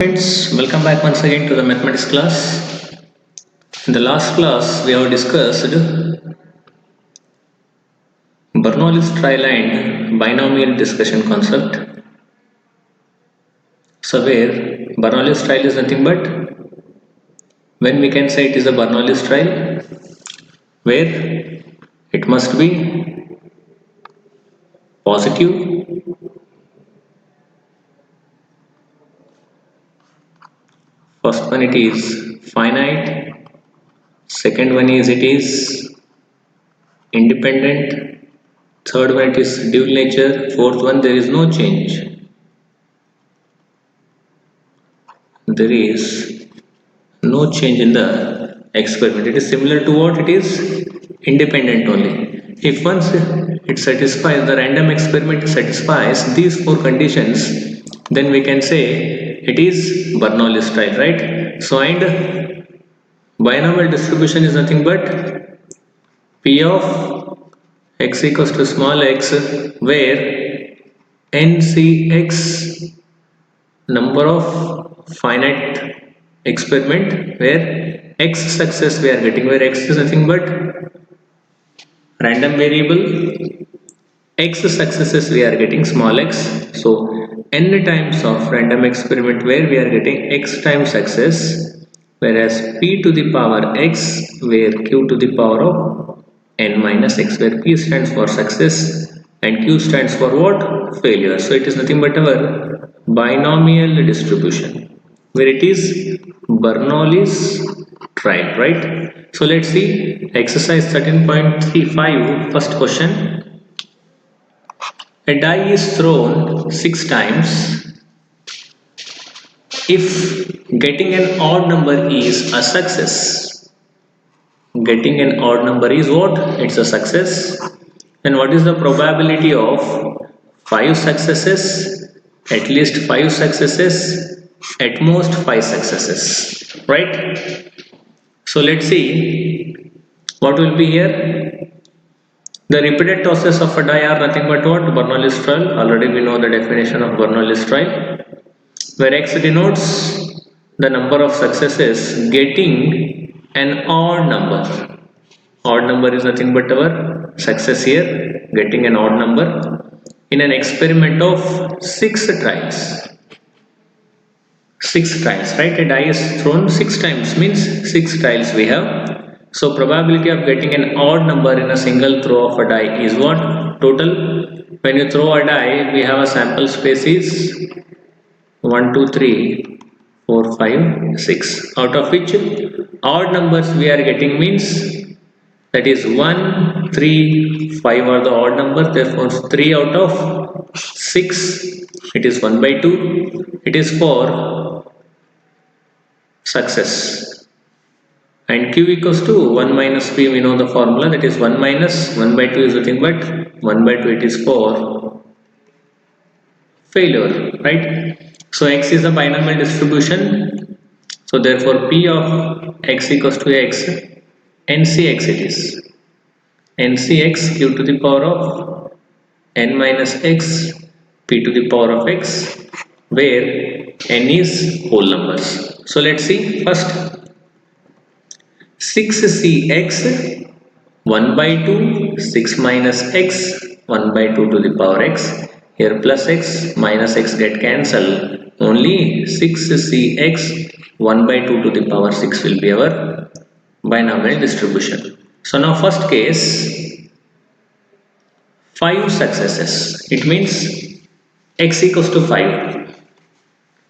Friends, welcome back once again to the mathematics class. In the last class, we have discussed Bernoulli's triline binomial discussion concept. So, where Bernoulli's trial is nothing but when we can say it is a Bernoulli's trial, where it must be positive, first one it is finite, second one is it is independent, third one it is dual nature, fourth one there is no change. There is no change in the experiment. It is similar to what? It is independent only. If once it satisfies, the random experiment satisfies these four conditions, then we can say it is Bernoulli's trial, right? So, and binomial distribution is nothing but P of x equals to small x, where NCx number of finite experiment, where x success we are getting, where x is nothing but random variable, x successes we are getting small x. So n times of random experiment where we are getting x times success, whereas p to the power x where q to the power of n minus x, where p stands for success and q stands for what? Failure. So it is nothing but our binomial distribution, where it is Bernoulli's trial, right? So let's see exercise 13.35. First question: a die is thrown 6 times. If getting an odd number is a success, getting an odd number is what? It's a success. Then what is the probability of 5 successes? At least 5 successes, at most 5 successes, right? So let's see what will be here. The repeated tosses of a die are nothing but what? Bernoulli's trial. Already we know the definition of Bernoulli's trial, where x denotes the number of successes getting an odd number. Odd number is nothing but our success here, getting an odd number in an experiment of 6 trials. 6 trials, right? A die is thrown 6 times, means 6 trials we have. So probability of getting an odd number in a single throw of a die is what? Total. When you throw a die, we have a sample space is 1, 2, 3, 4, 5, 6. Out of which odd numbers we are getting means that is 1, 3, 5 are the odd numbers. Therefore 3 out of 6. It is 1 by 2. It is for success. And q equals to 1 minus p, we know the formula, that is 1 minus 1 by 2 is nothing but 1 by 2, it is for failure, right? So x is a binomial distribution, so therefore p of x equals to x, ncx it is, ncx q to the power of n minus x p to the power of x, where n is whole numbers. So let's see first 6cx 1 by 2, 6 minus x 1 by 2 to the power x. Here plus x minus x get cancelled. Only 6cx 1 by 2 to the power 6 will be our binomial distribution. So now first case, 5 successes. It means x equals to 5.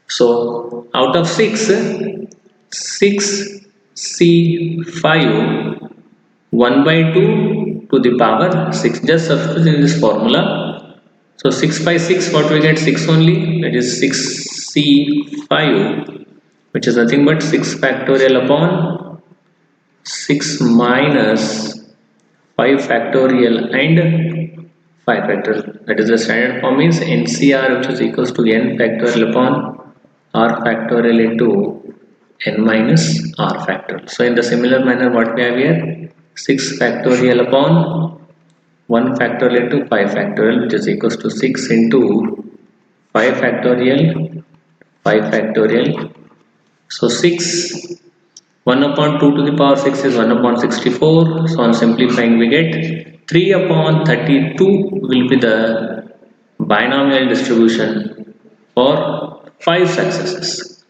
So out of 6, 6 C5 1 by 2 to the power 6, just substitute in this formula. So 6 by 6, what we get? 6 only, that is 6C5, which is nothing but 6 factorial upon 6 minus 5 factorial and 5 factorial. That is the standard form is NCR, which is equals to n factorial upon r factorial into n minus r factorial. So in the similar manner, what we have here, 6 factorial upon 1 factorial into 5 factorial, which is equals to 6 into 5 factorial 5 factorial. So 6, 1 upon 2 to the power 6 is 1 upon 64. So on simplifying we get 3 upon 32 will be the binomial distribution for 5 successes.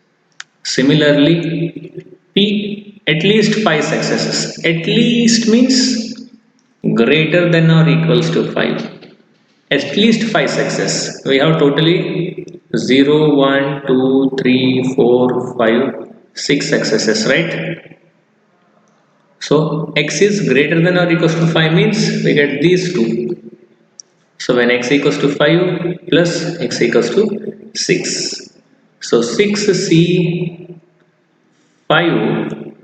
Similarly, P at least 5 successes. At least means greater than or equals to 5. At least 5 success. We have totally 0, 1, 2, 3, 4, 5, 6 successes, right? So x is greater than or equals to 5 means we get these two. So when x equals to 5 plus x equals to 6. So 6c 5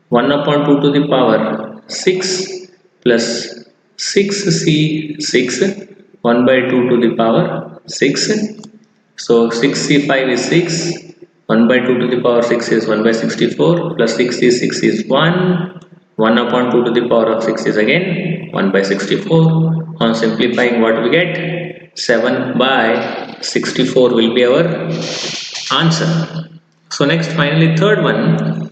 1 upon 2 to the power 6 plus 6c 6 1 by 2 to the power 6. So 6c5 is 6, 1 by 2 to the power 6 is 1 by 64 plus 6c6 is 1, 1 upon 2 to the power of 6 is again 1 by 64. On simplifying what we get? 7 by 64 will be our answer. So next finally third one.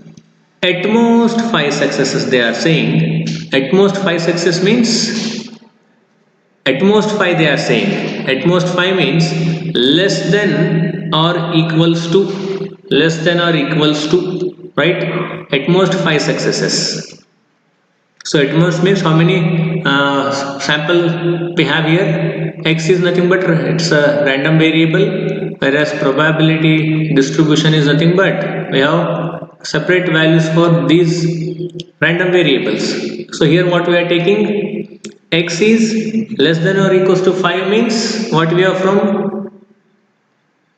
At most 5 successes they are saying. At most 5 success means at most 5 they are saying. At most 5 means less than or equals to right? At most 5 successes. So at most means how many sample we have here? X is nothing but it's a random variable, whereas probability distribution is nothing but we have separate values for these random variables. So here what we are taking, x is less than or equals to 5 means what we have from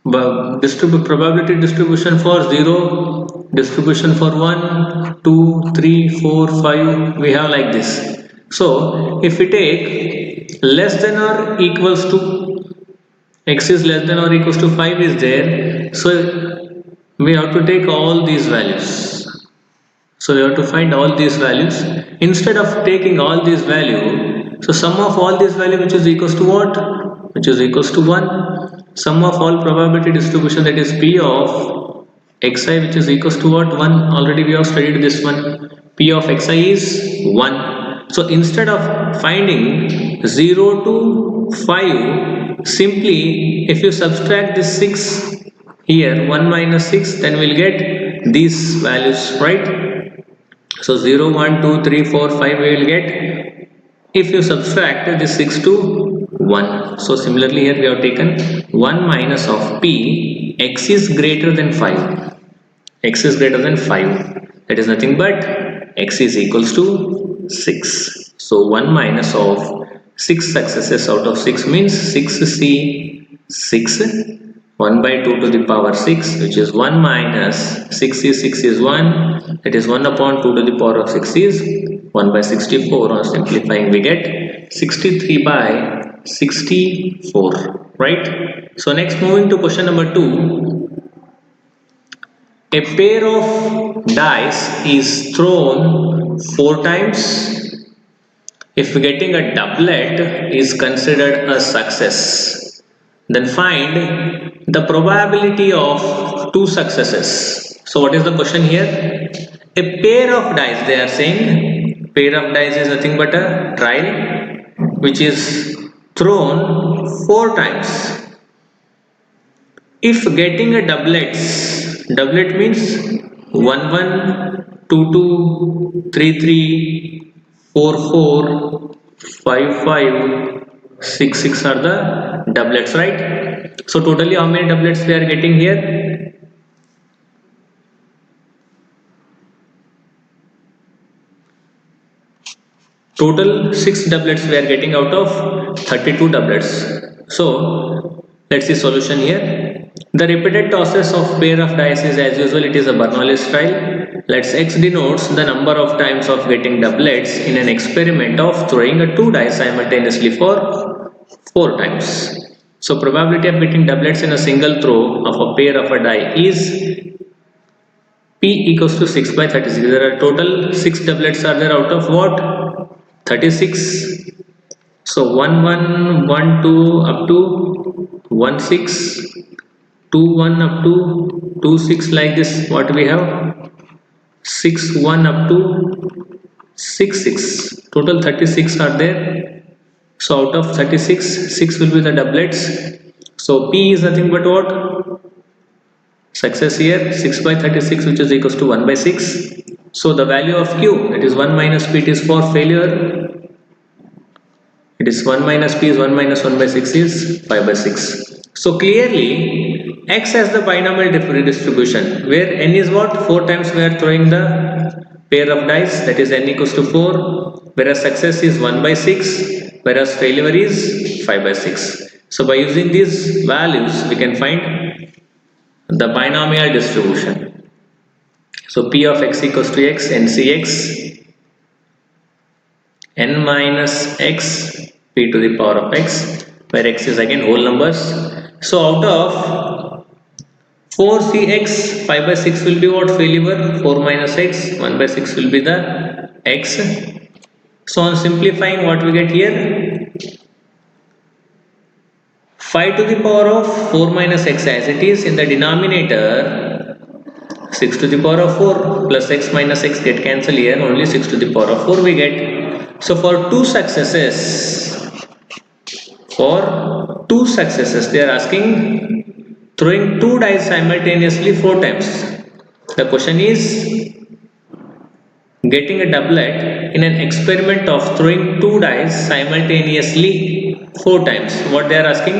probability distribution for 0, distribution for 1, 2, 3, 4, 5, we have like this. So if we take less than or equals to, x is less than or equals to 5 is there, so we have to take all these values. So we have to find all these values. Instead of taking all these value, so sum of all these value which is equals to what? Which is equals to 1. Sum of all probability distribution, that is P of xi, which is equals to what? 1. Already we have studied this one. P of xi is 1. So instead of finding 0 to 5, simply if you subtract this 6 here, 1 minus 6, then we'll get these values, right? So 0, 1, 2, 3, 4, 5 we will get if you subtract this 6 to 1. So similarly here we have taken 1 minus of p, x is greater than 5. X is greater than 5. That is nothing but x is equals to 6. So 1 minus of 6 successes out of 6 means 6c 6. 1 by 2 to the power 6, which is 1 minus 6 is 6 is 1, that is 1 upon 2 to the power of 6 is 1 by 64. On simplifying we get 63 by 64, right? So next moving to question number 2. A pair of dice is thrown 4 times. If getting a doublet is considered a success, then find the probability of 2 successes. So what is the question here? A pair of dice, they are saying, pair of dice is nothing but a trial which is thrown 4 times. If getting a doublet means 1 1, 2 2, 3 3, 4 4, 5 5, 6 6 are the doublets, right? So totally how many doublets we are getting here? Total 6 doublets we are getting out of 32 doublets. So let's see solution here. The repeated tosses of pair of dice is as usual, it is a Bernoulli's trial. Let's x denotes the number of times of getting doublets in an experiment of throwing a 2 dice simultaneously for 4 times. So probability of getting doublets in a single throw of a pair of a die is P equals to 6 by 36. There are total 6 doublets are there out of what? 36. So 1 1 1 2 up to 1 6. 2 1 up to 2 6 like this. What we have? 6 1 up to 6 6. Total 36 are there. So out of 36, 6 will be the doublets. So P is nothing but what? Success here. 6 by 36, which is equals to 1 by 6. So the value of Q, it is 1 minus P, it is for failure. It is 1 minus P is 1 minus 1 by 6 is 5 by 6. So clearly X has the binomial distribution where N is what? 4 times we are throwing the pair of dice, that is N equals to 4, whereas success is 1 by 6, whereas failure is 5 by 6. So by using these values we can find the binomial distribution. So P of X equals to X, NCX, N minus X, P to the power of X, where X is again whole numbers. So out of 4CX, 5 by 6 will be what? Failure. 4 minus X, 1 by 6 will be the X. So on simplifying, what we get here? 5 to the power of 4 minus X as it is in the denominator. 6 to the power of 4 plus X minus X get cancelled here. Only 6 to the power of 4 we get. So for two successes, they are asking throwing two dice simultaneously 4 times. The question is getting a doublet in an experiment of throwing two dice simultaneously 4 times. What they are asking?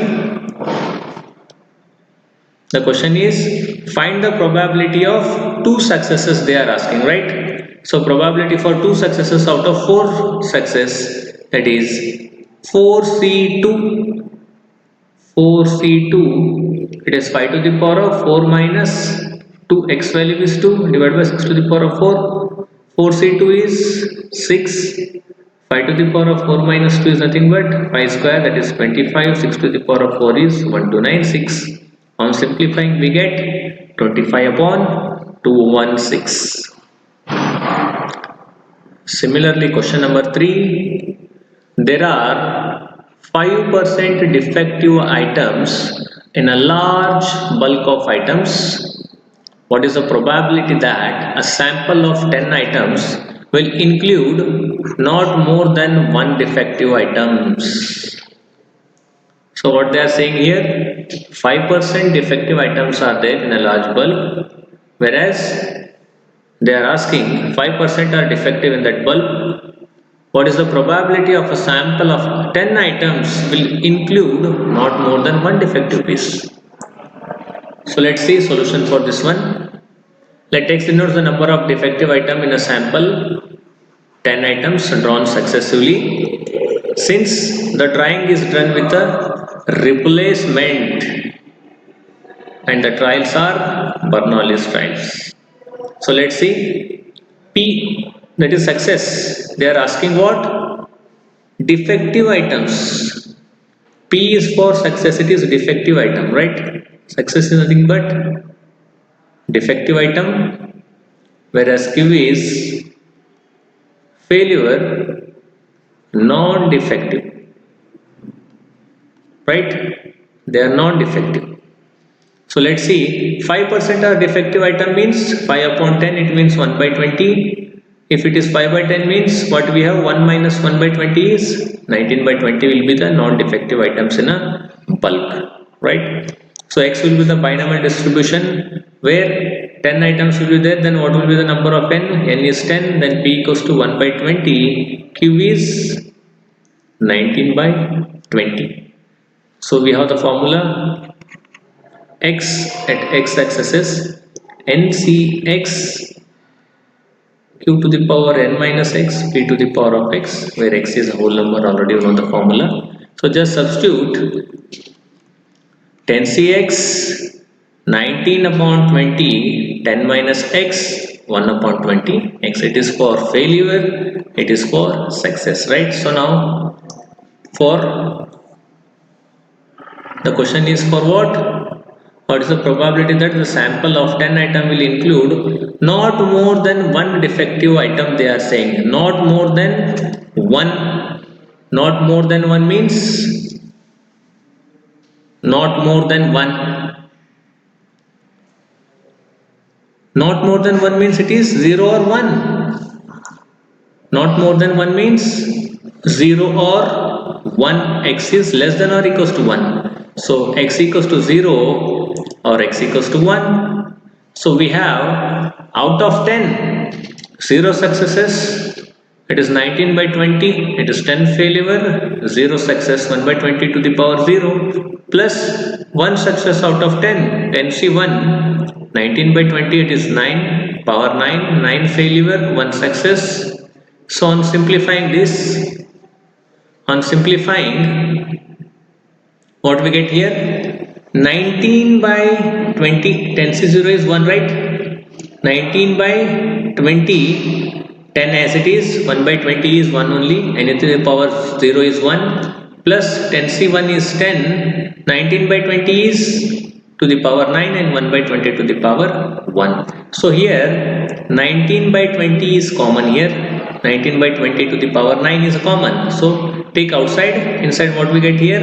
The question is find the probability of two successes they are asking, right? So probability for two successes out of 4 success, that is 4C2, it is 5 to the power of 4 minus 2, X value is 2 divided by 6 to the power of 4, 4C2 is 6, 5 to the power of 4 minus 2 is nothing but 5 square, that is 25, 6 to the power of 4 is 1296. On simplifying we get 25 upon 216. Similarly, question number 3. There are 5% defective items in a large bulk of items. What is the probability that a sample of 10 items will include not more than one defective items? So what they are saying here, 5% defective items are there in a large bulk, whereas they are asking 5% are defective in that bulk. What is the probability of a sample of 10 items will include not more than one defective piece? So let's see solution for this one. Let X denote the number of defective item in a sample, 10 items drawn successively. Since the drawing is done with a replacement and the trials are Bernoulli's trials. So let's see P, that is success. They are asking what? Defective items. P is for success, it is defective item, right? Success is nothing but defective item, whereas Q is failure, non-defective, right? They are non-defective. So let's see, 5% are defective item means 5 upon 10, it means 1 by 20. If it is 5 by 10 means what we have, 1 minus 1 by 20 is 19 by 20 will be the non-defective items in a bulk, right? So X will be the binomial distribution where 10 items will be there, then what will be the number of N? N is 10, then P equals to 1 by 20, Q is 19 by 20. So we have the formula X at X axis is NCX Q to the power N minus X P to the power of X, where X is a whole number, already you know the formula. So just substitute 10CX 19 upon 20, 10 minus X 1 upon 20, X it is for failure, it is for success, right? So now for the question is for what? What is the probability that the sample of 10 item will include not more than one defective item? They are saying not more than one. Not more than one means not more than one. Not more than 1 means it is 0 or 1. Not more than 1 means 0 or 1. X is less than or equals to 1. So x equals to 0 or x equals to 1. So we have out of 10, 0 successes. It is 19 by 20. It is 10 failure. 0 success 1 by 20 to the power 0. Plus 1 success out of 10. 10 C 1. 19 by 20 it is 9. Power 9. 9 failure. 1 success. So on simplifying, what we get here? 19 by 20, 10 C 0 is 1, right? 19 by 20, 10 as it is, 1 by 20 is 1 only, and to the power 0 is 1, plus 10 C 1 is 10, 19 by 20 is to the power 9 and 1 by 20 to the power 1. So here 19 by 20 is common here. 19 by 20 to the power 9 is common. So take outside, inside what we get here?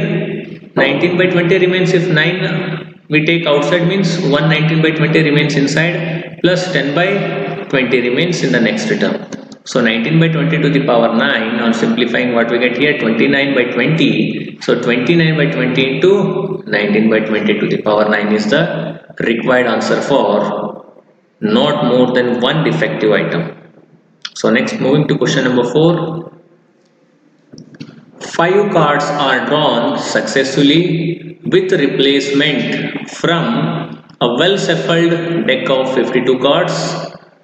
19 by 20 remains. If 9 we take outside means 119 by 20 remains inside, plus 10 by 20 remains in the next term. So 19 by 20 to the power 9, on simplifying what we get here? 29 by 20. So 29 by 20 into 19 by 20 to the power 9 is the required answer for not more than one defective item. So next, moving to question number 4. 5 cards are drawn successfully with replacement from a well shuffled deck of 52 cards.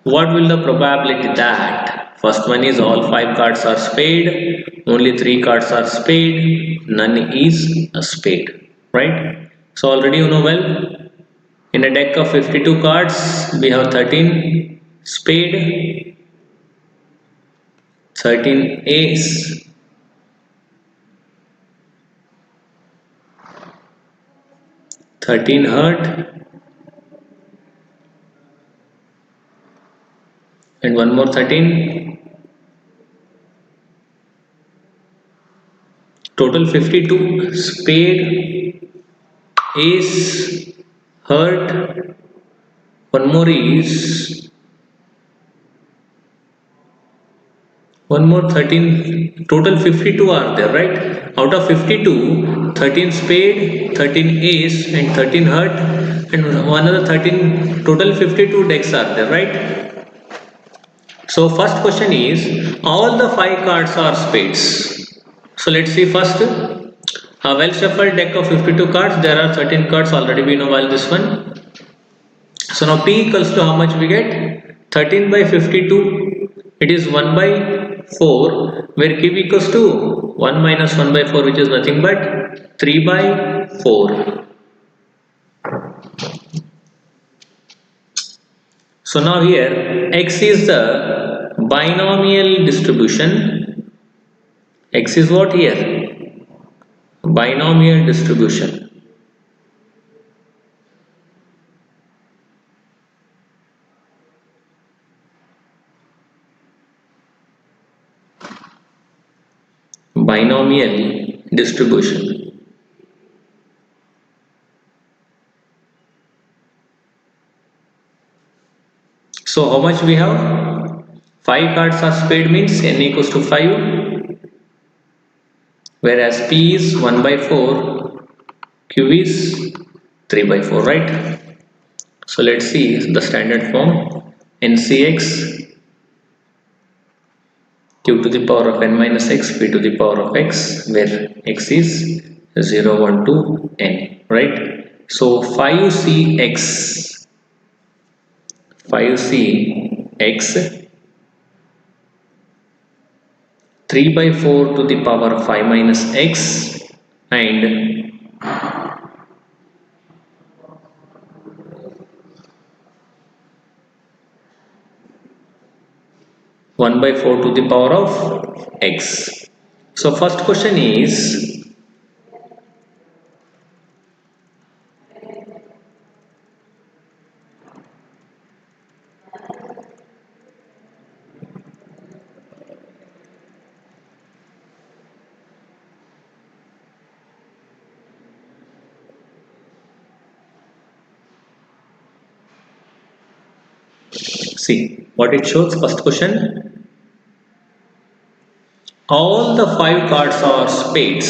What will the probability that? First one is all 5 cards are spade, only 3 cards are spade, none is a spade, right? So already you know well, in a deck of 52 cards we have 13 spade, 13 ace, 13 heart, and one more 13. Total 52. Spade, ace, heart. One more is one more 13. Total 52 are there, right? Out of 52, 13 spade, 13 ace, and 13 heart, and one other 13. Total 52 decks are there, right? So first question is, all the 5 cards are spades. So let's see first. A well shuffled deck of 52 cards. There are 13 cards already. We know well this one. So now P equals to how much we get? 13 by 52. It is 1 by 4. Where Q equals to 1 minus 1 by 4, which is nothing but 3 by 4. So now here X is the binomial distribution. X is what here? Binomial distribution. Binomial distribution. So how much we have? 5 cards are spade means n equals to 5, whereas P is 1 by 4, Q is 3 by 4, right? So let's see the standard form. NCX Q to the power of n minus x, P to the power of x, where x is 0, 1 to n, right? So 5CX 5CX 3 by 4 to the power 5 minus x and 1 by 4 to the power of x. So first question is, See what it shows. First question. All the 5 cards are spades.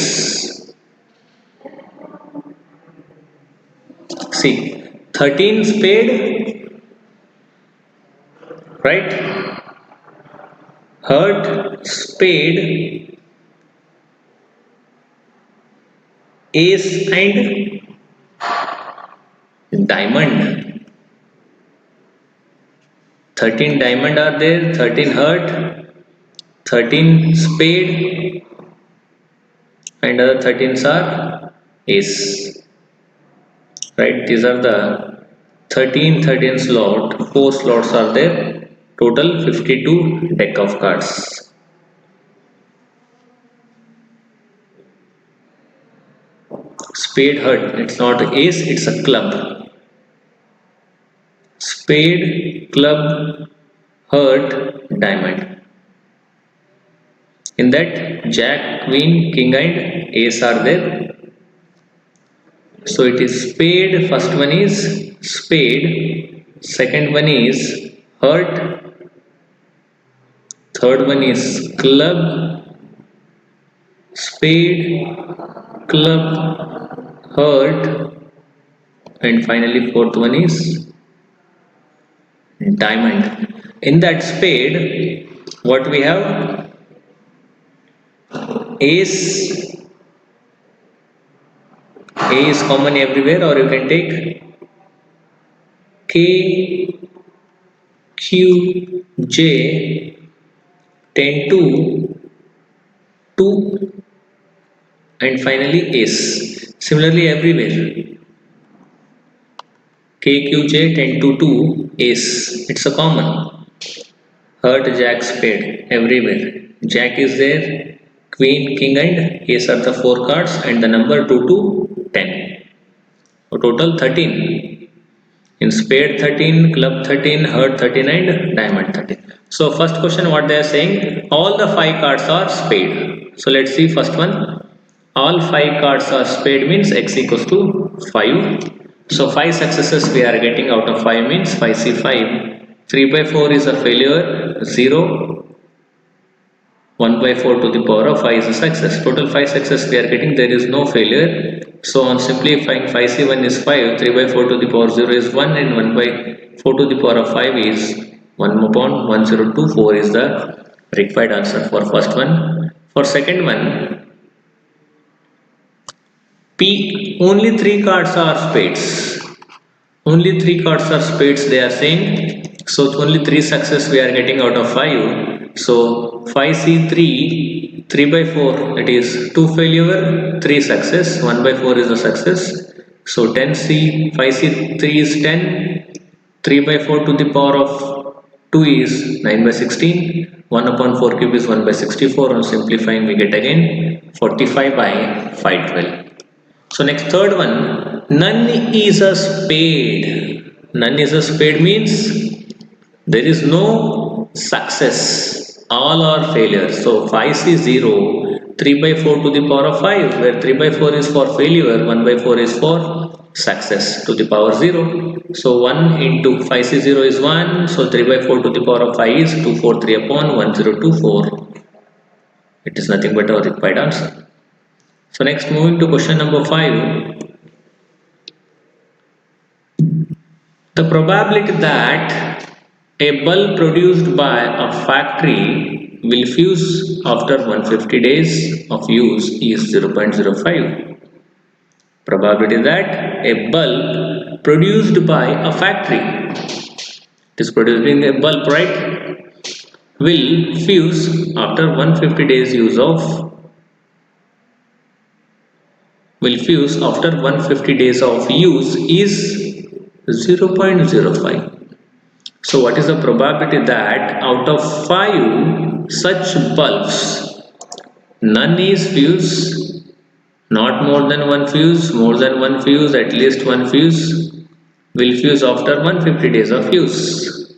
See, 13 spade, right? Heart, spade, ace and diamond. 13 diamond are there, 13 heart, 13 spade, and other 13s are ace. Right? These are the 13 slot. 4 slots are there. Total 52 deck of cards. Spade heart. It's not ace. It's a club. Spade, club, heart, diamond. In that, jack, queen, king, and ace are there. So it is spade. First one is spade. Second one is heart. Third one is club, spade, club, heart, and finally fourth one is diamond. In that spade, what we have? Ace. A is common everywhere, or you can take K, Q, J, 10 to 2, and finally ace. Similarly, everywhere K, Q, J, 10 to 2, ace. It's a common. Heart, jack, spade everywhere. Jack is there, queen, king, and ace are the 4 cards, and the number 2 to 10. So total 13. In spade 13, club 13, heart 13, and diamond 13. So first question, what they are saying, all the 5 cards are spade. So let's see first one. All 5 cards are spade means x equals to 5. So 5 successes we are getting out of 5 means 5c5. 3 by 4 is a failure, 0. 1 by 4 to the power of 5 is a success. Total 5 success we are getting, there is no failure. So on simplifying, 5c1 is 5, 3 by 4 to the power 0 is 1, and 1 by 4 to the power of 5 is 1 upon 1024 is the required answer for first one. For second one, P, only 3 cards are spades. Only 3 cards are spades they are saying. So only 3 success we are getting out of 5. So 5c3, 3 by 4, it is 2 failure, 3 success, 1 by 4 is a success. So 10c, 5c3 is 10, 3 by 4 to the power of 2 is 9 by 16, 1 upon 4 cube is 1 by 64. On simplifying we get again 45 by 512. So next third one, none is a spade. None is a spade means there is no success. All are failures. So 5c0, 3 by 4 to the power of 5, where 3 by 4 is for failure, 1 by 4 is for success to the power 0. So 1 into 5c0 is 1. So 3 by 4 to the power of 5 is 243 upon 1024. It is nothing but our required answer. So next, moving to question number 5. The probability that a bulb produced by a factory will fuse after 150 days of use is 0.05. Probability that a bulb produced by a factory, it is producing a bulb, right, will fuse after 150 days use of will fuse after 150 days of use is 0.05. So what is the probability that out of 5 such bulbs, none is fuse, not more than one fuse, more than one fuse, at least one fuse, will fuse after 150 days of use.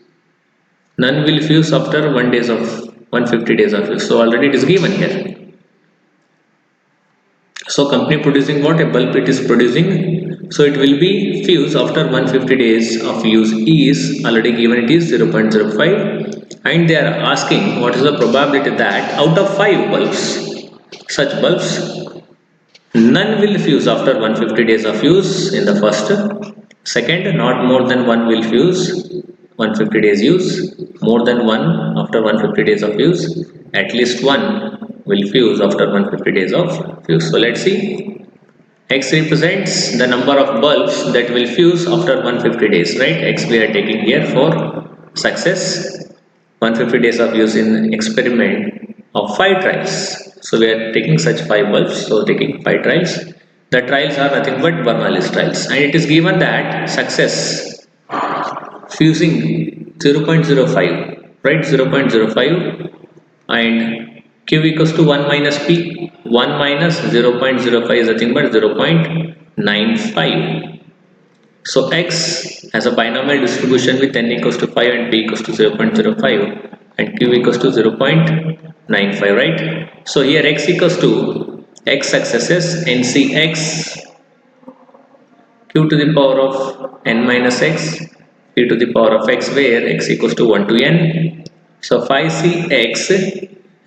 None will fuse after 150 days of use. So already it is given here. So company producing what? A bulb it is producing So it will be fuse after 150 days of use is already given, it is 0.05, and they are asking what is the probability that out of 5 bulbs, such bulbs, none will fuse after 150 days of use in the first. Second, not more than one will fuse 150 days use. More than one after 150 days of use. At least one will fuse after 150 days of use. So let's see. X represents the number of bulbs that will fuse after 150 days, right? X we are taking here for success. 150 days of use in experiment of 5 trials. So we are taking such 5 bulbs, so taking 5 trials. The trials are nothing but Bernoulli's trials, and it is given that success fusing 0.05, right? 0.05, and Q equals to 1 minus P. 1 minus 0.05 is nothing but 0.95. So X has a binomial distribution with n equals to 5 and P equals to 0.05 and Q equals to 0.95, right? So here X equals to X successes NCX Q to the power of n minus X Q to the power of X, where X equals to 1 to n. So 5CX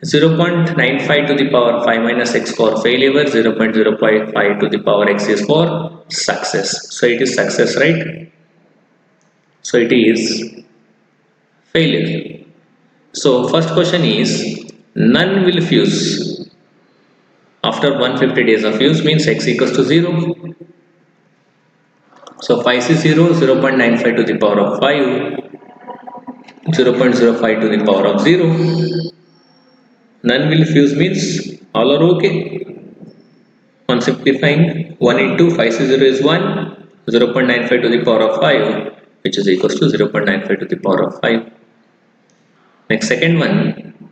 0.95 to the power 5 minus X for failure, 0.055 to the power X is for success. So it is success, right? So it is failure. So first question is none will fuse after 150 days of use, means X equals to 0. So 5C0, 0.95 to the power of 5, 0.05 to the power of 0. None will fuse means all are okay. On simplifying, 1 into 5C0 is 1, 0.95 to the power of 5, which is equals to 0.95 to the power of 5. Next, second one,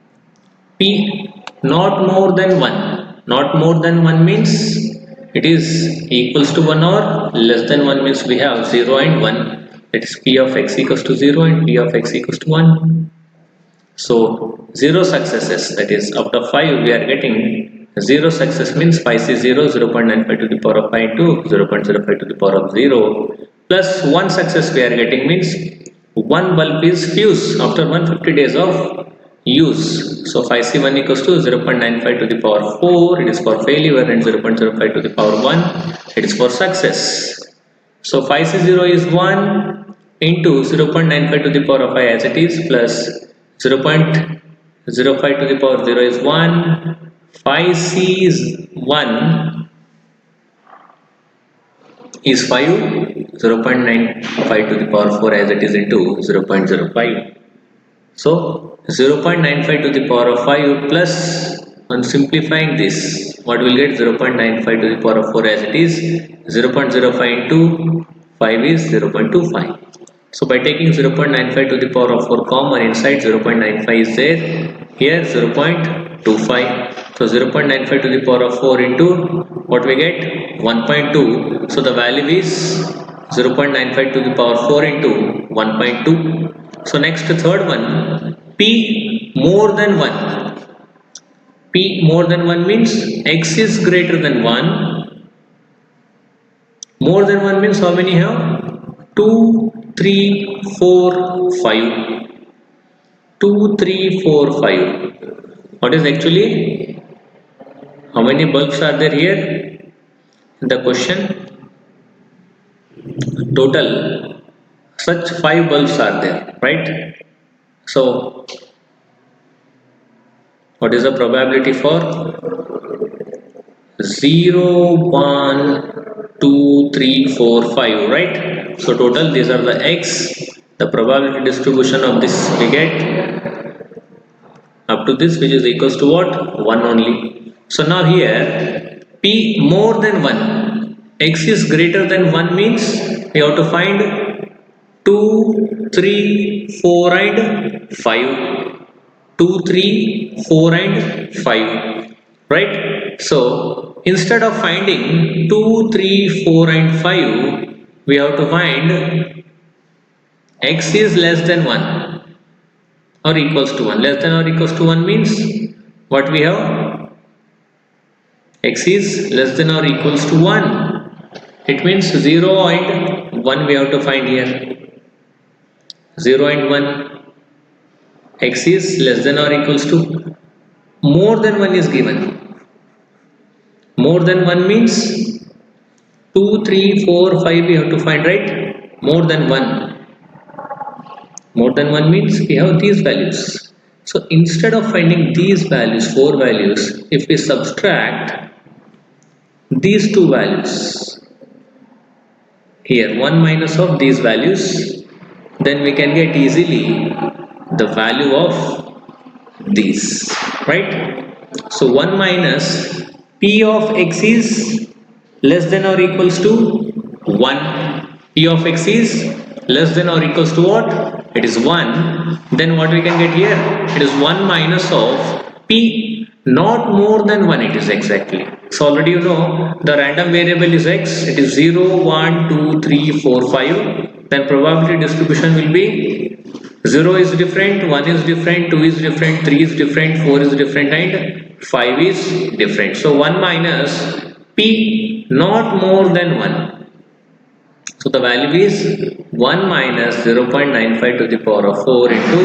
P not more than 1. Not more than 1 means it is equals to 1 or less than 1 means we have 0 and 1. That is P of X equals to 0 and P of X equals to 1. So 0 successes, that is out of 5 we are getting 0 success means 5C0, 0.95 to the power of 5 into 0.05 to the power of 0 plus 1 success we are getting means 1 bulb is fused after 150 days of use. So 5C1 equals to 0.95 to the power 4, it is for failure, and 0.05 to the power 1, it is for success. So 5C0 is 1 into 0.95 to the power of 5 as it is plus 0.05 to the power 0 is 1. 5C is 1 is 5. 0.95 to the power 4 as it is into 0.05. So 0.95 to the power of 5 plus, on simplifying this, what will get 0.95 to the power of 4 as it is, 0.05 into 5 is 0.25. So by taking 0.95 to the power of 4 common, inside 0.95 is there, here 0.25. So 0.95 to the power of 4 into what we get, 1.2. So the value is 0.95 to the power 4 into 1.2. So next, third one, P more than 1. P more than 1 means X is greater than 1. More than 1 means how many have? 2, 3, 4, 5. 2, 3, 4, 5. What is actually? How many bulbs are there here? The question, total such 5 bulbs are there, right? So what is the probability for 0, 1, 2, 3, 4, 5, right? So total these are the X. The probability distribution of this we get up to this, which is equals to what? 1 only. So now here P more than 1. X is greater than 1 means we have to find 2, 3, 4 and 5. 2, 3, 4 and 5, right? So instead of finding 2, 3, 4 and 5, we have to find X is less than 1 or equals to 1. Less than or equals to 1 means what we have? X is less than or equals to 1. It means 0 and 1 we have to find here. 0 and 1. X is less than or equals to. More than 1 is given. More than 1 means 2, 3, 4, 5 we have to find, right? More than 1. More than 1 means we have these values. So instead of finding these values, 4 values, if we subtract these two values here, 1 minus of these values, then we can get easily the value of these, right? So 1 minus P of x is less than or equals to 1. P of x is less than or equals to what? It is 1. Then what we can get here? It is 1 minus of P, not more than 1 it is exactly. So already you know the random variable is x. It is 0, 1, 2, 3, 4, 5. Then probability distribution will be 0 is different, 1 is different, 2 is different, 3 is different, 4 is different and 5 is different. So 1 minus P not more than 1. So the value is 1 minus 0.95 to the power of 4 into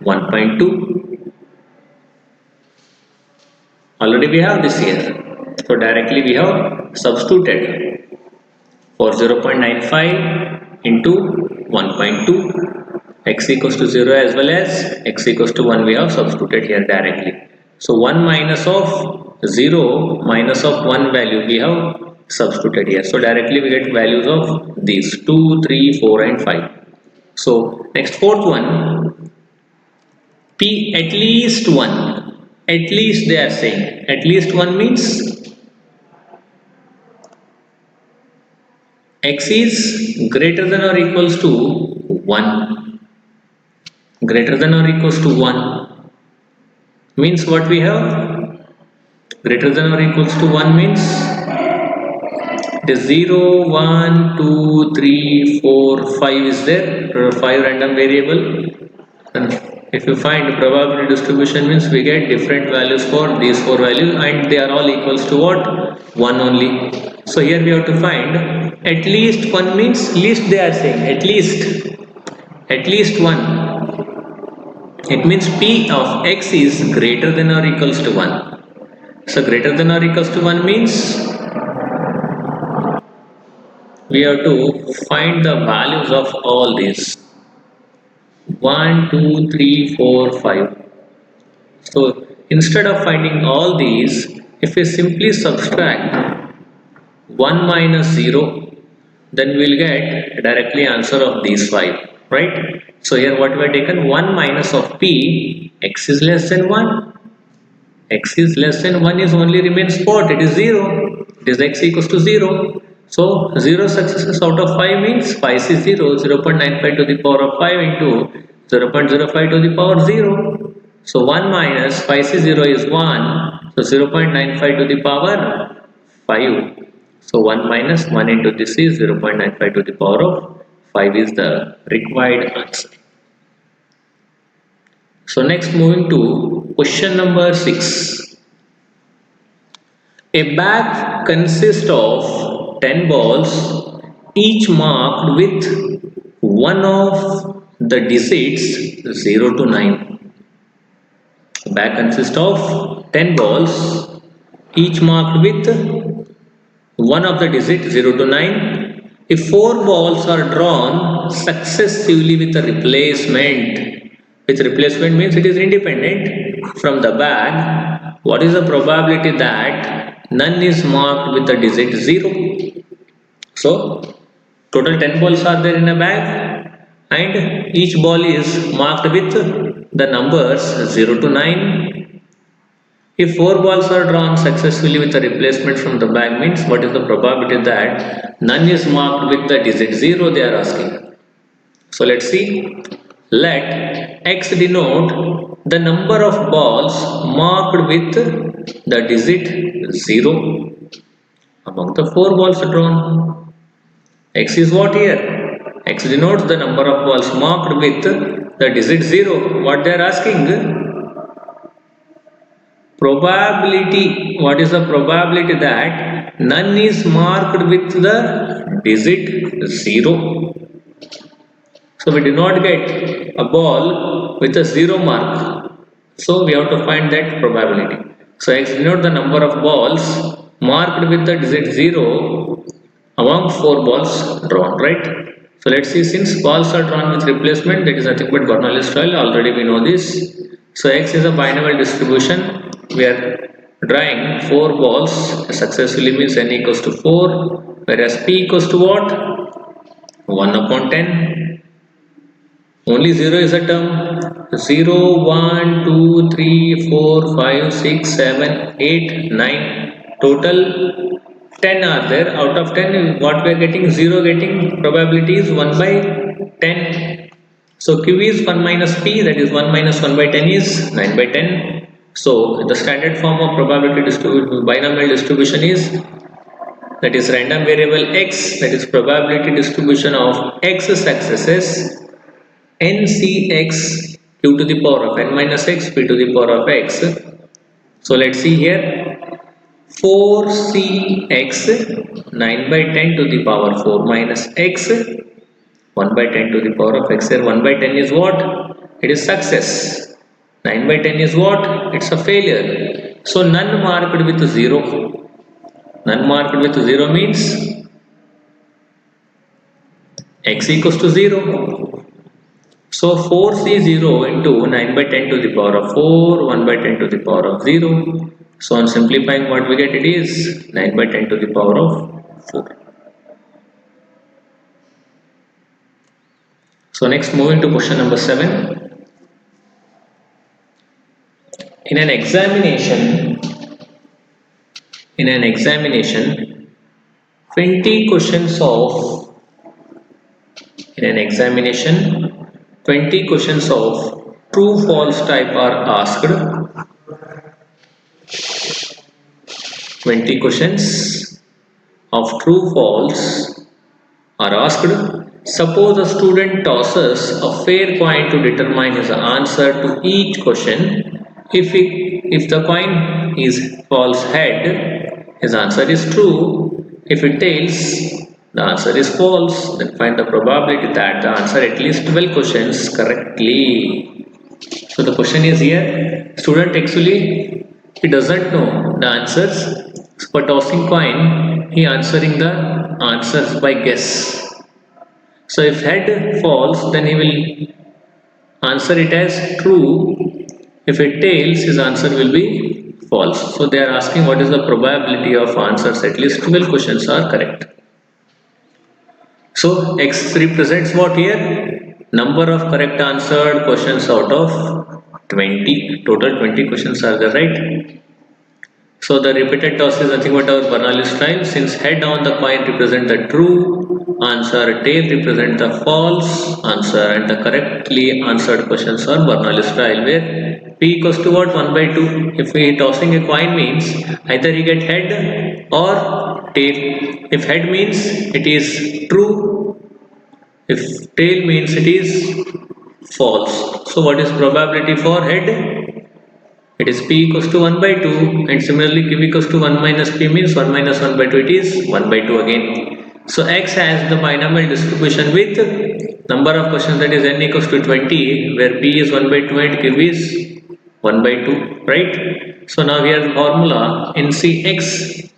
1.2. Already we have this here. So directly we have substituted for 0.95 into 1.2. X equals to 0 as well as x equals to 1 we have substituted here directly. So 1 minus of 0 minus of 1 value we have substituted here. So directly we get values of these 2, 3, 4 and 5. So next fourth one, P at least 1. At least they are saying. At least 1 means x is greater than or equals to 1. Greater than or equals to 1 means what we have? Greater than or equals to 1 means it is 0, 1, 2, 3, 4, 5 is there. There are 5 random variable. And if you find probability distribution means we get different values for these 4 values and they are all equals to what? 1 only. So here we have to find at least 1 means least they are saying at least 1. It means P of x is greater than or equals to 1. So greater than or equals to 1 means we have to find the values of all these 1, 2, 3, 4, 5. So instead of finding all these, if we simply subtract 1 minus 0, then we will get directly answer of these 5, right? So here what we have taken 1 minus of P, x is less than 1. X is less than 1 is only remains spot, it is 0. It is x equals to 0. So 0 successes out of 5 means 5 is 0, 0.95 to the power of 5 into 0.05 to the power 0. So 1 minus 5 is 0 is 1. So 0.95 to the power 5. So 1 minus 1 into this is 0.95 to the power of 5 is the required answer. So next moving to question number 6. A bag consists of 10 balls, each marked with one of the digits 0 to 9. A bag consists of 10 balls, each marked with one of the digits 0 to 9. If 4 balls are drawn successively with replacement means it is independent from the bag, what is the probability that none is marked with the digit 0? So total 10 balls are there in a bag and each ball is marked with the numbers 0 to 9. If 4 balls are drawn successfully with a replacement from the bag means what is the probability that none is marked with the digit 0 they are asking. So let's see. Let x denote the number of balls marked with the digit 0 among the 4 balls drawn. X is what here? X denotes the number of balls marked with the digit 0. What they are asking? Probability, what is the probability that none is marked with the digit 0? So we do not get a ball with a 0 mark. So we have to find that probability. So X denote the number of balls marked with the digit 0 among 4 balls drawn, right? So let's see, since balls are drawn with replacement, that is nothing but Bernoulli's trial, already we know this. So X is a binomial distribution. We are drawing 4 balls successfully, means n equals to 4, whereas P equals to what? 1 upon 10. Only 0 is a term. 0, 1, 2, 3, 4, 5, 6, 7, 8, 9. Total 10 are there. Out of 10, what we are getting? 0 getting probability is 1 by 10. So Q is 1 minus P, that is 1 minus 1 by 10 is 9 by 10. So the standard form of probability distribution, binomial distribution is, that is random variable x, that is probability distribution of x successes ncx q to the power of n minus x p to the power of x. So let's see here, 4cx 9 by 10 to the power 4 minus x 1 by 10 to the power of x. Here 1 by 10 is what? It is success. 9 by 10 is what? It's a failure. So none marked with 0. None marked with 0 means x equals to 0. So 4c0 into 9 by 10 to the power of 4, 1 by 10 to the power of 0. So on simplifying, what we get, it is 9 by 10 to the power of 4. So next, moving to question number 7. In an examination, 20 questions of in an examination 20 questions of true false type are asked. 20 questions of true false are asked. Suppose a student tosses a fair coin to determine his answer to each question. If the coin is false head, his answer is true. If it tails, the answer is false. Then find the probability that the answer at least 12 questions correctly. So the question is here, student actually he doesn't know the answers. For tossing coin, he answering the answers by guess. So if head falls, then he will answer it as true. If it tails, his answer will be false. So they are asking what is the probability of answers, at least 12 questions are correct. So X represents what here? Number of correct answered questions out of 20. Total 20 questions are there, right? So the repeated toss is nothing but our Bernoulli style. Since head on the coin represent the true answer, tail represent the false answer, and the correctly answered questions are Bernoulli style, where P equals to what? 1 by 2. If we tossing a coin means either you get head or tail. If head means it is true, if tail means it is false. So what is probability for head? It is P equals to 1 by 2, and similarly Q equals to 1 minus P means 1 minus 1 by 2, it is 1 by 2 again. So X has the binomial distribution with number of questions, that is n equals to 20, where P is 1 by 2 and Q is 1 by 2, right? So now here the formula NCX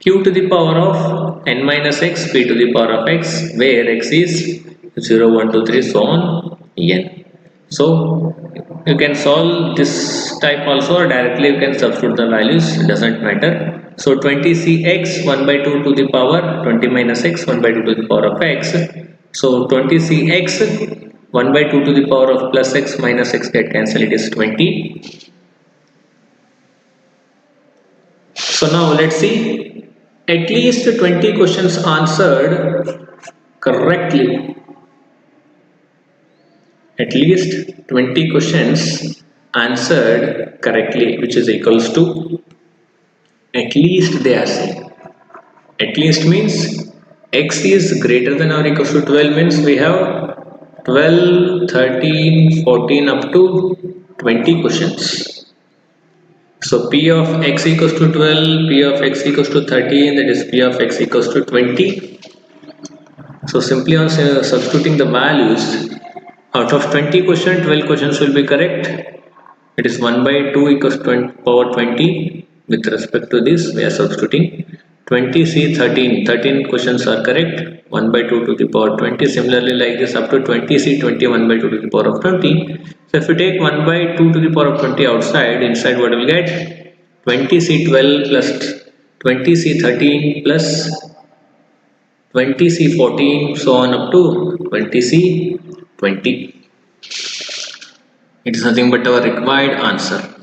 Q to the power of n minus x, P to the power of x, where x is 0, 1, 2, 3, so on n. So you can solve this type also, or directly you can substitute the values, it doesn't matter. So 20cx 1 by 2 to the power 20 minus x 1 by 2 to the power of x. So 20cx 1 by 2 to the power of plus x minus x get cancelled, it is 20. So now let's see, at least 20 questions answered correctly. At least 20 questions answered correctly, which is equals to, at least they are saying. At least means x is greater than or equals to 12, means we have 12, 13, 14 up to 20 questions. So P of x equals to 12, P of x equals to 13, that is P of x equals to 20. So simply on substituting the values, out of 20 questions, 12 questions will be correct. It is 1 by 2 equals to power 20. With respect to this, we are substituting 20c 13. 13 questions are correct. 1 by 2 to the power 20. Similarly, like this, up to 20c 21 by 2 to the power of 20. So if you take 1 by 2 to the power of 20 outside, inside what will get? 20c 12 plus 20c 13 plus 20c 14, so on up to 20c 20. It is nothing but our required answer.